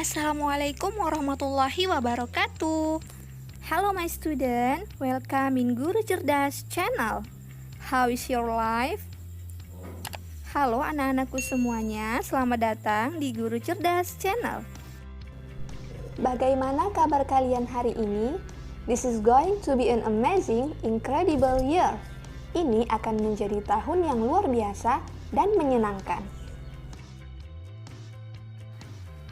Assalamualaikum warahmatullahi wabarakatuh. Hello my student, welcome in Guru Cerdas channel. How is your life? Halo anak-anakku semuanya, selamat datang di Guru Cerdas channel. Bagaimana kabar kalian hari ini? This is going to be an amazing, incredible year. Ini akan menjadi tahun yang luar biasa dan menyenangkan.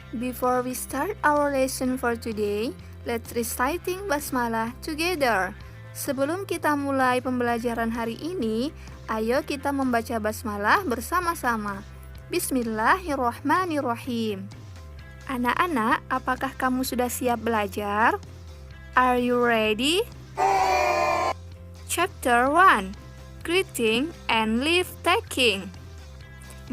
Before we start our lesson for today, let's reciting basmalah together. Sebelum kita mulai pembelajaran hari ini, ayo kita membaca basmalah bersama-sama. Bismillahirrahmanirrahim. Anak-anak, apakah kamu sudah siap belajar? Are you ready? Chapter 1. Greeting and leave taking.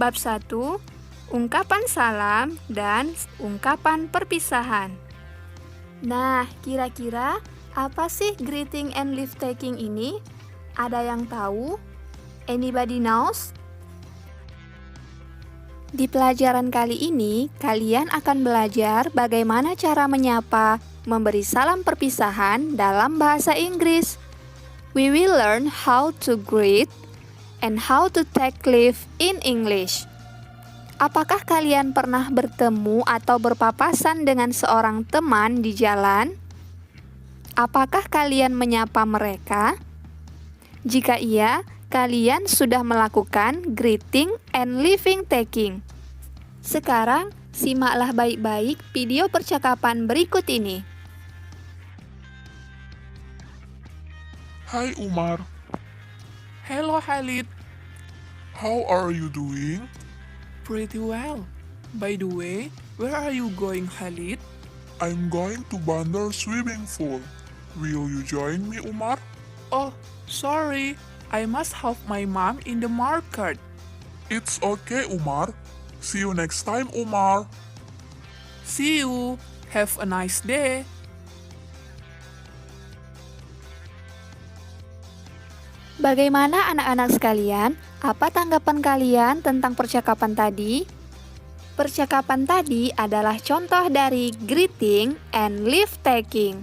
Bab 1. Ungkapan salam dan ungkapan perpisahan. Nah, kira-kira apa sih greeting and leave taking ini? Ada yang tahu? Anybody knows? Di pelajaran kali ini, kalian akan belajar bagaimana cara menyapa, memberi salam perpisahan dalam bahasa Inggris. We will learn how to greet and how to take leave in English. Apakah kalian pernah bertemu atau berpapasan dengan seorang teman di jalan? Apakah kalian menyapa mereka? Jika iya, kalian sudah melakukan greeting and leaving taking. Sekarang, simaklah baik-baik video percakapan berikut ini. Hi Umar. Hello Khalid, How are you doing? pretty well. By the way, where are you going Khalid? I'm going to Bandar swimming pool. Will you join me, Umar? Oh, sorry, I must help my mom in the market. It's okay, Umar. See you next time, Umar. See you, have a nice day. Bagaimana anak-anak sekalian? Apa tanggapan kalian tentang percakapan tadi? Percakapan tadi adalah contoh dari greeting and leave taking.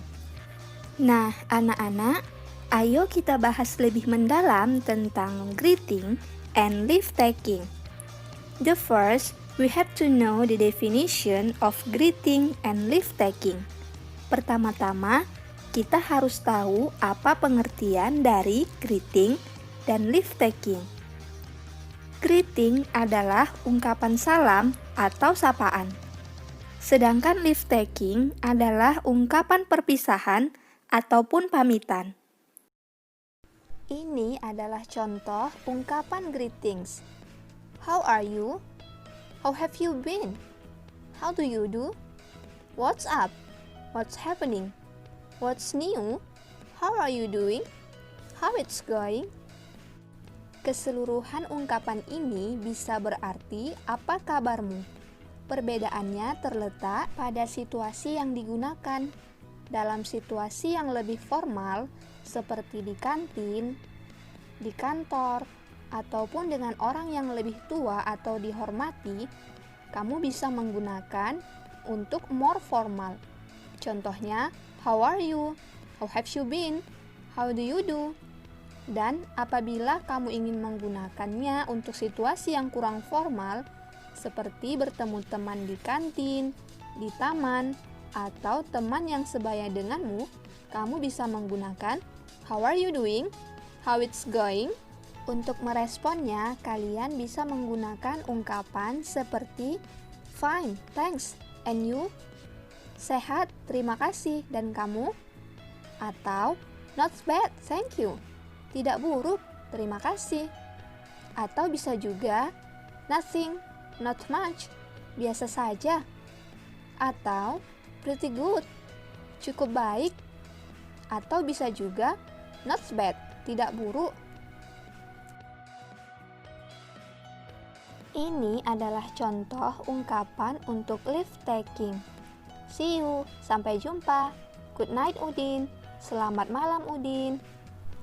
Nah, anak-anak, ayo kita bahas lebih mendalam tentang greeting and leave taking. The first, we have to know the definition of greeting and leave taking. Pertama-tama, kita harus tahu apa pengertian dari greeting dan leave taking. Greeting adalah ungkapan salam atau sapaan. Sedangkan leave taking adalah ungkapan perpisahan ataupun pamitan. Ini adalah contoh ungkapan greetings. How are you? How have you been? How do you do? What's up? What's happening? What's new? How are you doing? How it's going? Keseluruhan ungkapan ini bisa berarti apa kabarmu. Perbedaannya terletak pada situasi yang digunakan. Dalam situasi yang lebih formal, seperti di kantin, di kantor, ataupun dengan orang yang lebih tua atau dihormati, kamu bisa menggunakan untuk more formal. Contohnya, how are you? How have you been? How do you do? Dan apabila kamu ingin menggunakannya untuk situasi yang kurang formal, seperti bertemu teman di kantin, di taman, atau teman yang sebaya denganmu, kamu bisa menggunakan how are you doing? How it's going? Untuk meresponnya, kalian bisa menggunakan ungkapan seperti fine, thanks, and you? Sehat, terima kasih, dan kamu? Atau not bad, thank you. Tidak buruk, terima kasih. Atau bisa juga nothing, not much, biasa saja. Atau pretty good, cukup baik. Atau bisa juga not bad, tidak buruk. Ini adalah contoh ungkapan untuk leave taking. See you, sampai jumpa. Good night Udin, selamat malam Udin.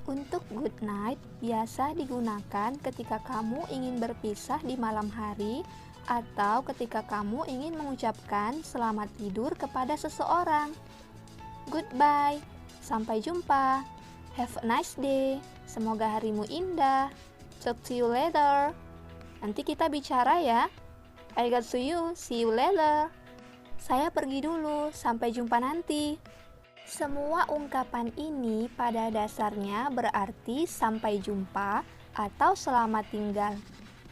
Untuk good night biasa digunakan ketika kamu ingin berpisah di malam hari atau ketika kamu ingin mengucapkan selamat tidur kepada seseorang. Goodbye, sampai jumpa. Have a nice day, semoga harimu indah. Talk to you later. Nanti kita bicara ya. I got to you, see you later. Saya pergi dulu, sampai jumpa nanti. Semua ungkapan ini pada dasarnya berarti sampai jumpa atau selamat tinggal.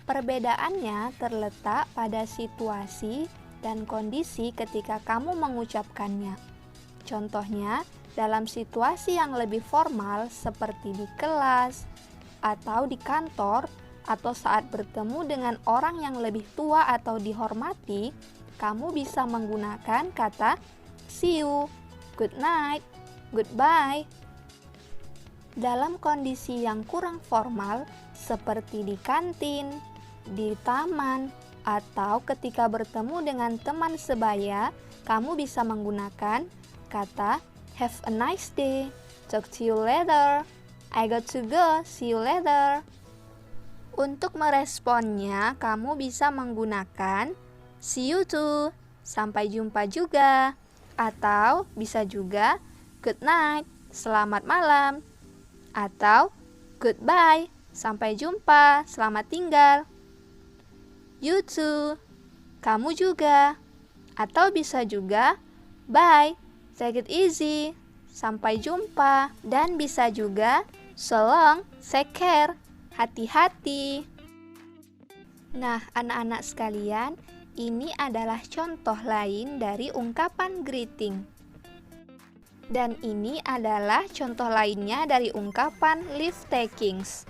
Perbedaannya terletak pada situasi dan kondisi ketika kamu mengucapkannya. Contohnya, dalam situasi yang lebih formal seperti di kelas atau di kantor, atau saat bertemu dengan orang yang lebih tua atau dihormati, kamu bisa menggunakan kata see you, good night, goodbye. Dalam kondisi yang kurang formal, seperti di kantin, di taman, atau ketika bertemu dengan teman sebaya, kamu bisa menggunakan kata have a nice day, talk to you later, I got to go, see you later. Untuk meresponnya, kamu bisa menggunakan see you too, sampai jumpa juga, atau bisa juga good night, selamat malam, atau goodbye, sampai jumpa, selamat tinggal. You too, kamu juga, atau bisa juga bye, take it easy, sampai jumpa, dan bisa juga so long, take care, hati-hati. Nah, anak-anak sekalian, ini adalah contoh lain dari ungkapan greeting. Dan ini adalah contoh lainnya dari ungkapan leave takings.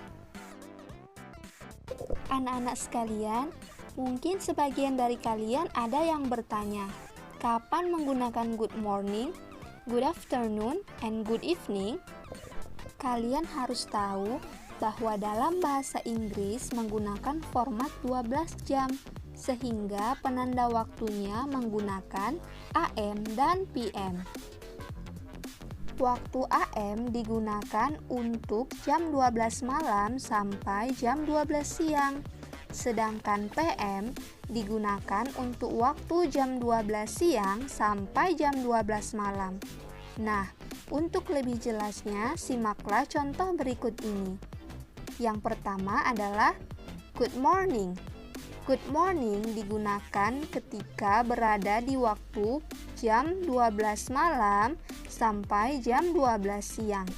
Anak-anak sekalian, mungkin sebagian dari kalian ada yang bertanya, kapan menggunakan good morning, good afternoon, and good evening? Kalian harus tahu bahwa dalam bahasa Inggris menggunakan format 12 jam, sehingga penanda waktunya menggunakan AM dan PM. Waktu AM digunakan untuk jam 12 malam sampai jam 12 siang, sedangkan PM digunakan untuk waktu jam 12 siang sampai jam 12 malam. Nah, untuk lebih jelasnya, simaklah contoh berikut ini. Yang pertama adalah good morning. Good morning digunakan ketika berada di waktu jam 12 malam sampai jam 12 siang.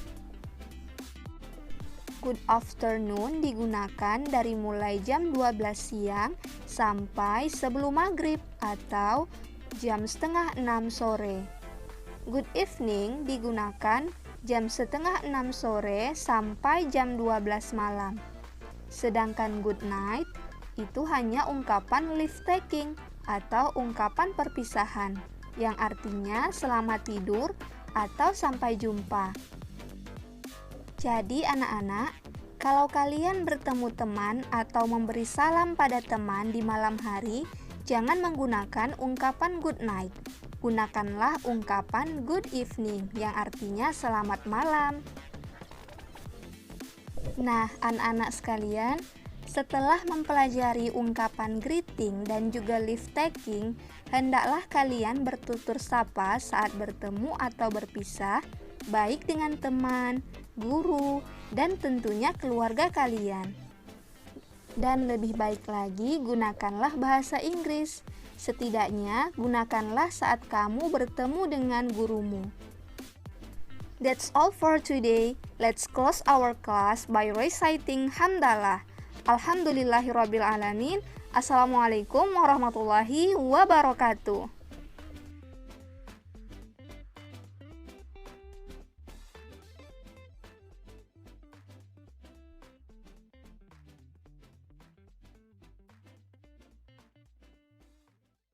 Good afternoon digunakan dari mulai jam 12 siang sampai sebelum maghrib atau jam setengah 6 sore. Good evening digunakan jam setengah 6 sore sampai jam 12 malam. Sedangkan good night itu hanya ungkapan leave taking atau ungkapan perpisahan yang artinya selamat tidur atau sampai jumpa. Jadi anak-anak, kalau kalian bertemu teman atau memberi salam pada teman di malam hari, jangan menggunakan ungkapan good night. Gunakanlah ungkapan good evening yang artinya selamat malam. Nah, anak-anak sekalian, setelah mempelajari ungkapan greeting dan juga leave taking, hendaklah kalian bertutur sapa saat bertemu atau berpisah, baik dengan teman, guru, dan tentunya keluarga kalian. Dan lebih baik lagi, gunakanlah bahasa Inggris. Setidaknya, gunakanlah saat kamu bertemu dengan gurumu. That's all for today. Let's close our class by reciting hamdalah. Alhamdulillahirrabbilalamin. Assalamualaikum warahmatullahi wabarakatuh.